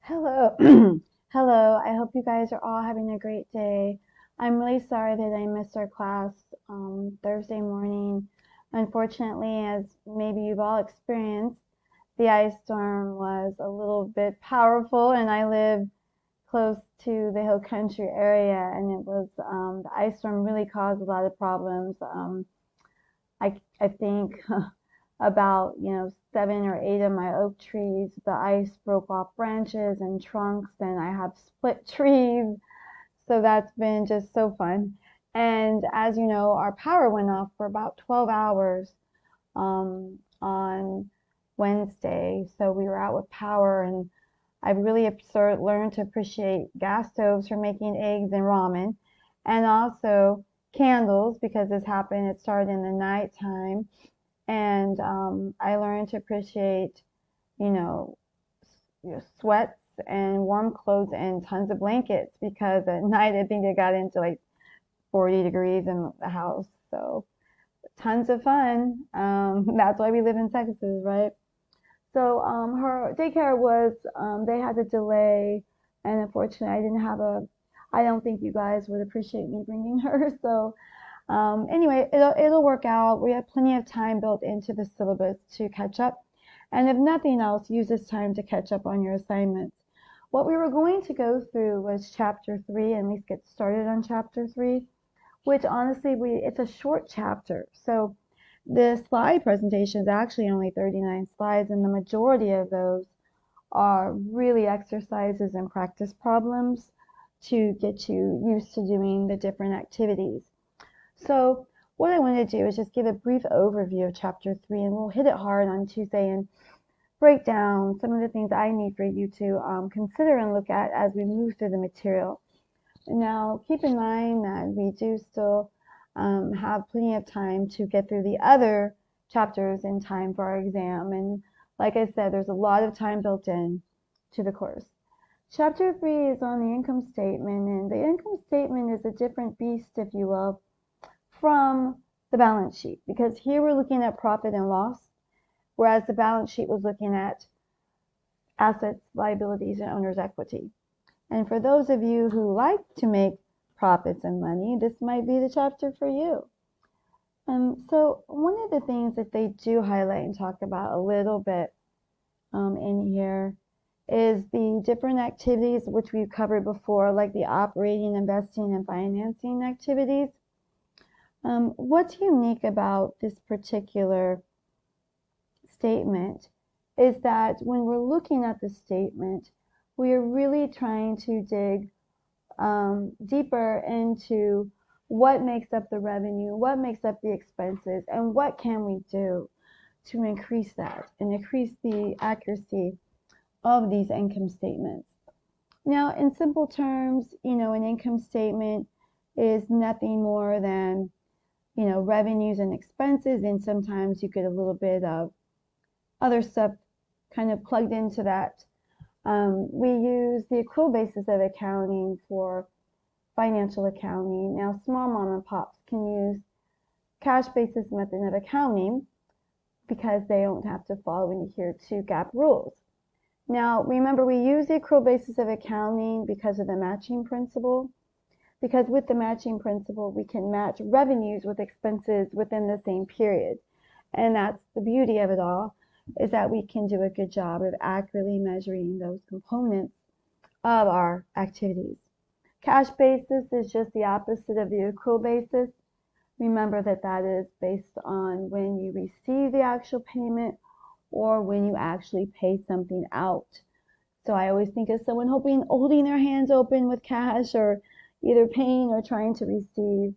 Hello. Hello. I hope you guys are all having a great day. I'm really sorry that I missed our class Thursday morning. Unfortunately, as maybe you've all experienced, the ice storm was a little bit powerful, and I live close to the Hill Country area, and it was the ice storm really caused a lot of problems. I think about 7 or 8 of my oak trees, the ice broke off branches and trunks, and I have split trees. So that's been just so fun. And as you know, our power went off for about 12 hours on Wednesday. So we were out with power, and I've really learned to appreciate gas stoves for making eggs and ramen, and also candles because it started in the nighttime, and I learned to appreciate, you know, sweats and warm clothes and tons of blankets because at night I think it got into like 40 degrees in the house. So tons of fun. That's why we live in Texas, right? So her daycare was they had to delay, and unfortunately I don't think you guys would appreciate me bringing her. So anyway, it'll work out. We have plenty of time built into the syllabus to catch up. And if nothing else, use this time to catch up on your assignments. What we were going to go through was chapter 3, and at least get started on chapter 3, which honestly, it's a short chapter. So the slide presentation is actually only 39 slides, and the majority of those are really exercises and practice problems to get you used to doing the different activities. So what I want to do is just give a brief overview of chapter 3, and we'll hit it hard on Tuesday and break down some of the things I need for you to consider and look at as we move through the material. Now, keep in mind that we do still have plenty of time to get through the other chapters in time for our exam. And like I said, there's a lot of time built in to the course. Chapter 3 is on the income statement, and the income statement is a different beast, if you will, from the balance sheet, because here we're looking at profit and loss, whereas the balance sheet was looking at assets, liabilities, and owner's equity. And for those of you who like to make profits and money, this might be the chapter for you. So one of the things that they do highlight and talk about a little bit in here is the different activities which we've covered before, like the operating, investing, and financing activities. What's unique about this particular statement is that when we're looking at the statement, we are really trying to dig deeper into what makes up the revenue, what makes up the expenses, and what can we do to increase that and increase the accuracy of these income statements. Now, in simple terms, an income statement is nothing more than revenues and expenses, and sometimes you get a little bit of other stuff kind of plugged into that. We use the accrual basis of accounting for financial accounting. Now, small mom and pops can use cash basis method of accounting because they don't have to follow and adhere to GAAP rules. Now, remember, we use the accrual basis of accounting because of the matching principle. Because with the matching principle, we can match revenues with expenses within the same period. And that's the beauty of it all, is that we can do a good job of accurately measuring those components of our activities. Cash basis is just the opposite of the accrual basis. Remember that that is based on when you receive the actual payment or when you actually pay something out. So I always think of someone holding their hands open with cash, or either paying or trying to receive,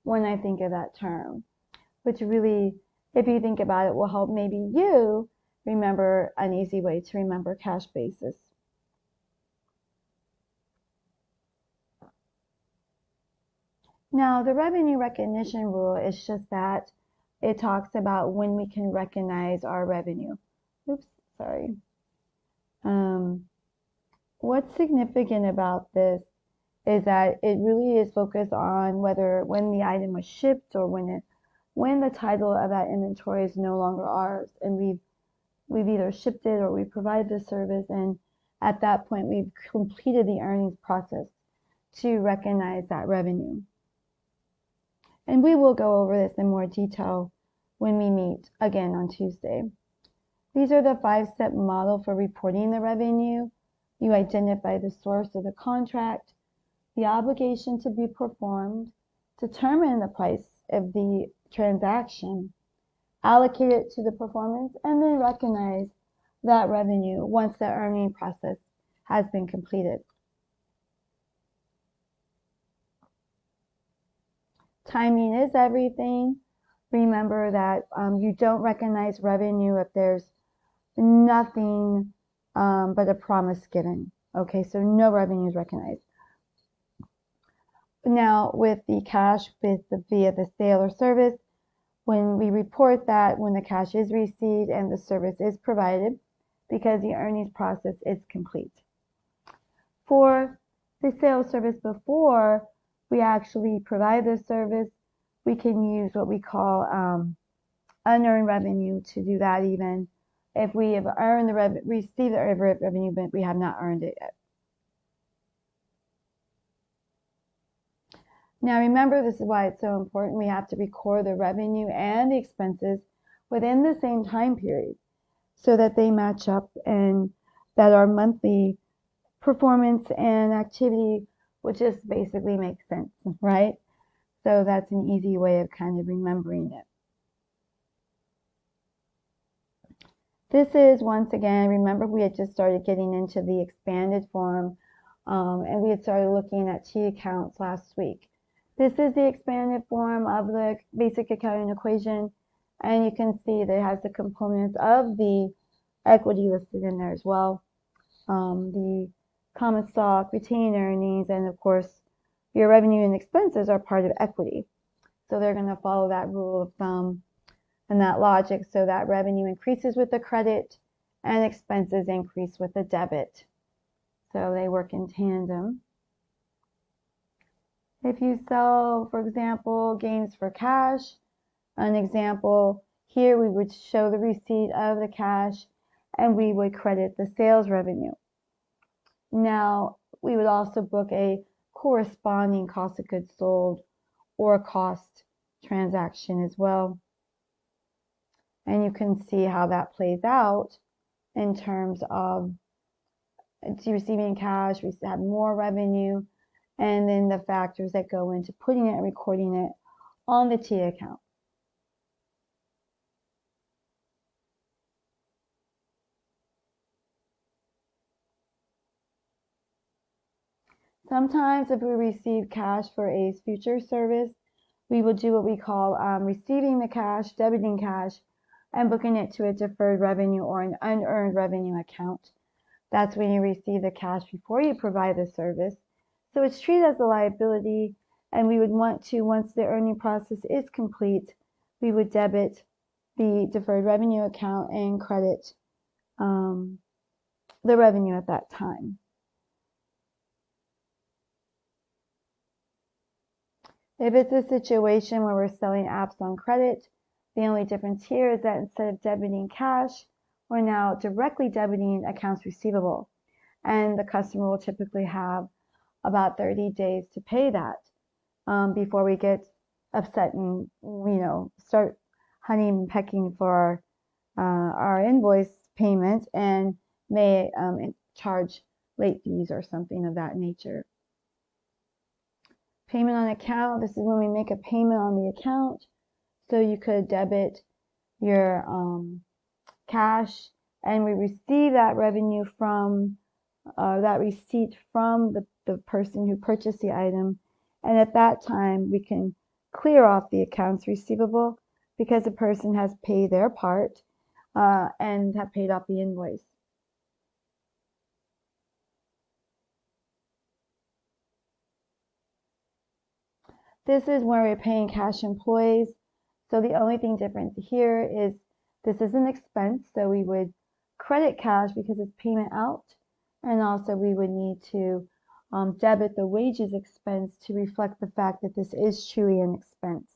when I think of that term, which really, if you think about it, will help maybe you remember an easy way to remember cash basis. Now, the revenue recognition rule is just that it talks about when we can recognize our revenue. Oops, sorry. What's significant about this is that it really is focused on when the item was shipped, or when the title of that inventory is no longer ours, and we've either shipped it or we provide the service, and At that point, we've completed the earnings process to recognize that revenue. And we will go over this in more detail when we meet again on Tuesday. These are the 5-step model for reporting the revenue. You identify the source of the contract, the obligation to be performed, determine the price of the transaction, allocate it to the performance, and then recognize that revenue once the earning process has been completed. Timing is everything. Remember that you don't recognize revenue if there's nothing but a promise given. Okay, so no revenue is recognized. Now, with the cash via the sale or service, when we report that when the cash is received and the service is provided, because the earnings process is complete. For the sales service before we actually provide the service, we can use what we call unearned revenue to do that even if we have earned the received the revenue, but we have not earned it yet. Now remember, this is why it's so important. We have to record the revenue and the expenses within the same time period so that they match up and that our monthly performance and activity would just basically make sense, right? So that's an easy way of kind of remembering it. This is, once again, remember we had just started getting into the expanded form and we had started looking at T accounts last week. This is the expanded form of the basic accounting equation, and you can see that it has the components of the equity listed in there as well. The common stock, retained earnings, and of course your revenue and expenses are part of equity. So they're going to follow that rule of thumb and that logic, so that revenue increases with the credit and expenses increase with the debit. So they work in tandem. If you sell, for example, games for cash, an example here, we would show the receipt of the cash and we would credit the sales revenue. Now, we would also book a corresponding cost of goods sold or cost transaction as well. And you can see how that plays out in terms of receiving cash, we have more revenue, and then the factors that go into putting it and recording it on the T account. Sometimes if we receive cash for a future service, we will do what we call receiving the cash, debiting cash, and booking it to a deferred revenue or an unearned revenue account. That's when you receive the cash before you provide the service. So it's treated as a liability, and we would want to, once the earning process is complete, we would debit the deferred revenue account and credit the revenue at that time. If it's a situation where we're selling apps on credit, the only difference here is that instead of debiting cash, we're now directly debiting accounts receivable. And the customer will typically have about 30 days to pay that before we get upset and, start hunting and pecking for our invoice payment and may charge late fees or something of that nature. Payment on account, this is when we make a payment on the account. So you could debit your cash and we receive that revenue from that receipt from the person who purchased the item. And at that time, we can clear off the accounts receivable because the person has paid their part and have paid off the invoice. This is where we're paying cash employees. So the only thing different here is this is an expense. So we would credit cash because it's payment out. And also we would need to debit the wages expense to reflect the fact that this is truly an expense.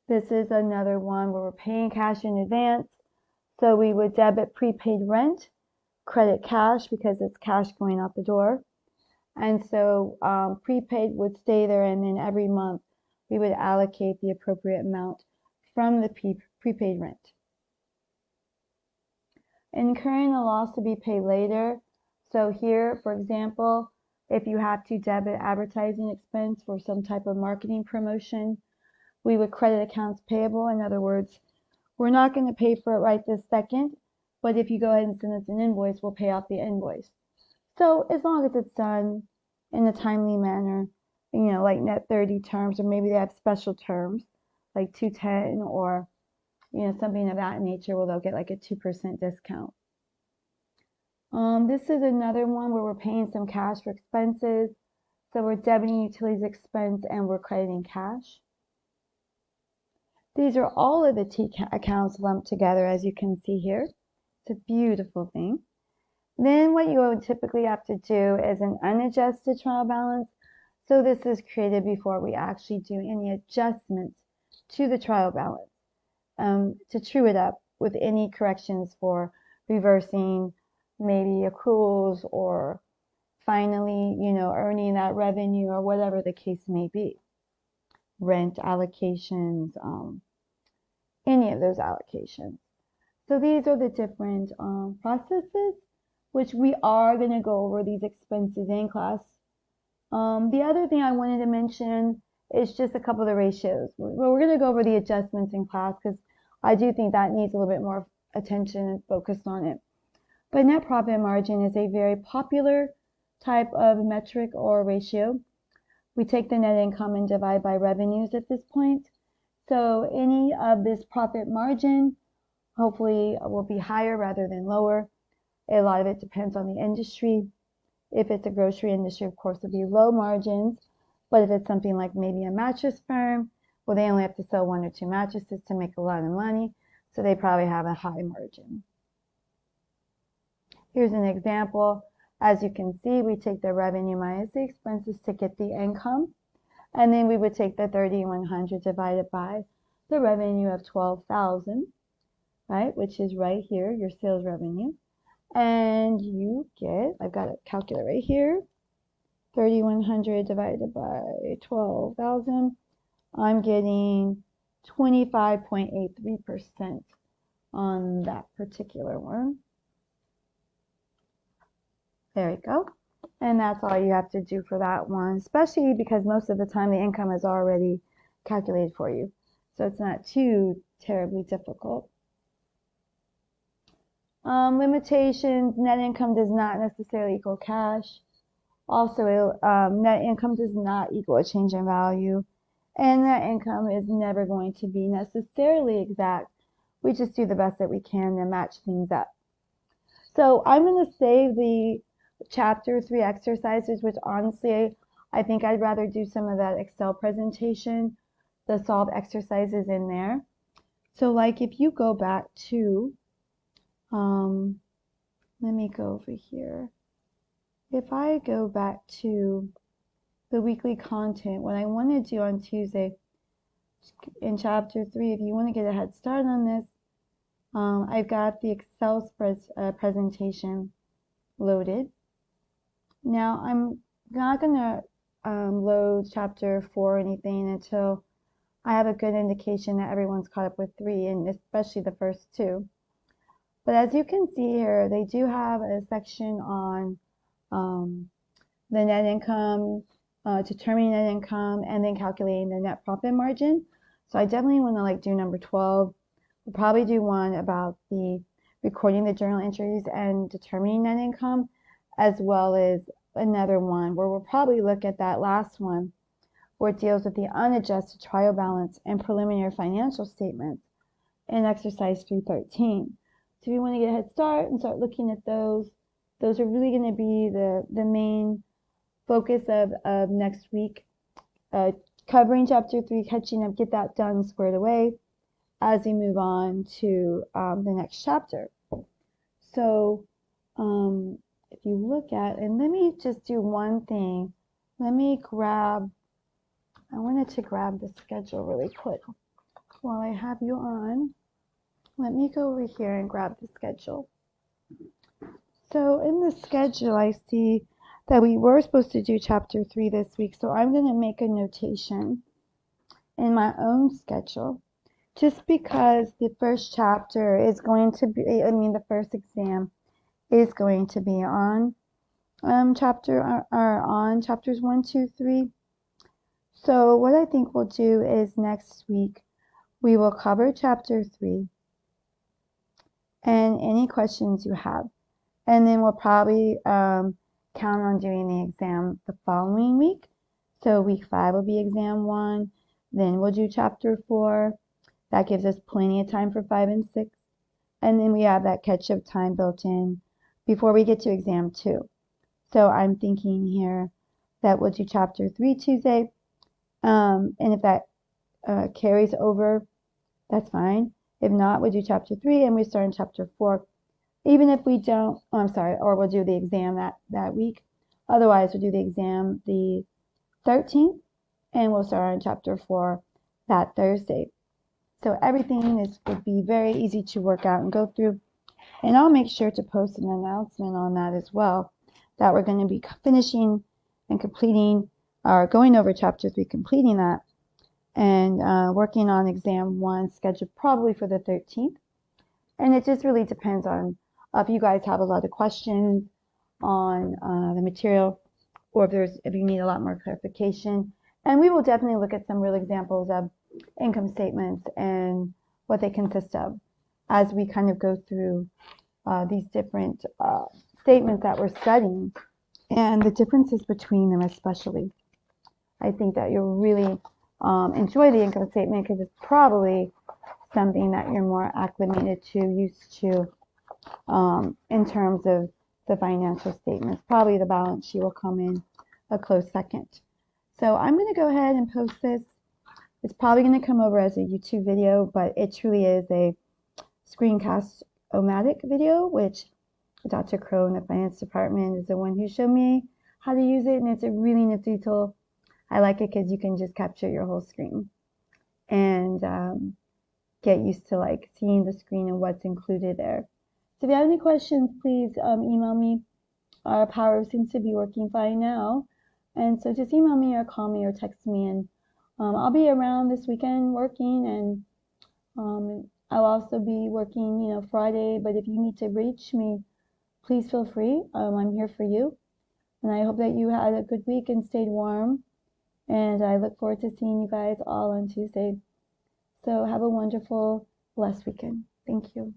This is another one where we're paying cash in advance. So we would debit prepaid rent, credit cash because it's cash going out the door. And so prepaid would stay there, and then every month we would allocate the appropriate amount from the prepaid rent. Incurring a loss to be paid later. So here, for example, if you have to debit advertising expense for some type of marketing promotion, we would credit accounts payable. In other words, we're not going to pay for it right this second, but if you go ahead and send us an invoice, we'll pay off the invoice. So as long as it's done in a timely manner, like net 30 terms, or maybe they have special terms like 210 or something of that nature, where they'll get like a 2% discount. This is another one where we're paying some cash for expenses. So we're debiting utilities expense and we're crediting cash. These are all of the T accounts lumped together, as you can see here. It's a beautiful thing. Then what you would typically have to do is an unadjusted trial balance. So this is created before we actually do any adjustments to the trial balance to true it up with any corrections for reversing maybe accruals or finally, earning that revenue or whatever the case may be. Rent allocations, any of those allocations. So these are the different processes, which we are going to go over these expenses in class. The other thing I wanted to mention is just a couple of the ratios. Well, we're going to go over the adjustments in class because I do think that needs a little bit more attention and focus on it. But net profit margin is a very popular type of metric or ratio. We take the net income and divide by revenues at this point. So any of this profit margin hopefully will be higher rather than lower. A lot of it depends on the industry. If it's a grocery industry, of course, it'll be low margins. But if it's something like maybe a mattress firm, well, they only have to sell 1 or 2 mattresses to make a lot of money. So they probably have a high margin. Here's an example. As you can see, we take the revenue minus the expenses to get the income. And then we would take the 3,100 divided by the revenue of 12,000, right? Which is right here, your sales revenue. And you get, I've got a calculator right here, 3,100 divided by 12,000. I'm getting 25.83% on that particular one. There you go. And that's all you have to do for that one, especially because most of the time the income is already calculated for you. So it's not too terribly difficult. Limitations, net income does not necessarily equal cash. Also, net income does not equal a change in value. And net income is never going to be necessarily exact. We just do the best that we can to match things up. So I'm going to save the chapter 3 exercises, which honestly, I think I'd rather do some of that Excel presentation, the solve exercises in there. So like if you go back to, let me go over here. If I go back to the weekly content, what I want to do on Tuesday in chapter 3, if you want to get a head start on this, I've got the Excel presentation loaded. Now, I'm not going to load chapter 4 or anything until I have a good indication that everyone's caught up with 3, and especially the first 2. But as you can see here, they do have a section on the net income, determining net income, and then calculating the net profit margin. So I definitely want to do number 12. We'll probably do one about the recording the journal entries and determining net income, as well as another one where we'll probably look at that last one where it deals with the unadjusted trial balance and preliminary financial statements in exercise 313. So if you want to get a head start and start looking at those are really going to be the main focus of next week. Covering chapter 3, catching up, get that done, squared away as we move on to the next chapter. So if you look at, and let me just do one thing. Let me grab, I wanted to grab the schedule really quick while I have you on. Let me go over here and grab the schedule. So in the schedule, I see that we were supposed to do chapter 3 this week, so I'm going to make a notation in my own schedule, just because the first chapter is going to be, the first exam is going to be on chapters 1, 2, 3. So what I think we'll do is next week we will cover chapter 3 and any questions you have. And then we'll probably count on doing the exam the following week. So week 5 will be exam 1. Then we'll do chapter 4. That gives us plenty of time for 5 and 6. And then we have that catch-up time built in before we get to exam 2. So I'm thinking here that we'll do chapter 3 Tuesday. And if that carries over, that's fine. If not, we'll do chapter 3 and we start in chapter 4. Even if we don't, or we'll do the exam that week. Otherwise, we'll do the exam the 13th, and we'll start on chapter 4 that Thursday. So everything would be very easy to work out and go through. And I'll make sure to post an announcement on that as well, that we're going to be finishing and completing, or going over chapter 3, completing that, and working on exam 1, scheduled probably for the 13th. And it just really depends on if you guys have a lot of questions on the material, or if you need a lot more clarification. And we will definitely look at some real examples of income statements and what they consist of as we kind of go through these different statements that we're studying and the differences between them especially. I think that you'll really enjoy the income statement because it's probably something that you're more acclimated to, used to, in terms of the financial statements. Probably the balance sheet will come in a close second. So I'm going to go ahead and post this. It's probably going to come over as a YouTube video, but it truly is a Screencast-O-Matic video, which Dr. Crow in the finance department is the one who showed me how to use it, and it's a really nifty tool. I like it because you can just capture your whole screen and get used to like seeing the screen and what's included there. So if you have any questions, please email me. Our power seems to be working fine now, and so just email me or call me or text me, and I'll be around this weekend working, and I'll also be working, Friday. But if you need to reach me, please feel free. I'm here for you, and I hope that you had a good week and stayed warm. And I look forward to seeing you guys all on Tuesday. So have a wonderful, blessed weekend. Thank you.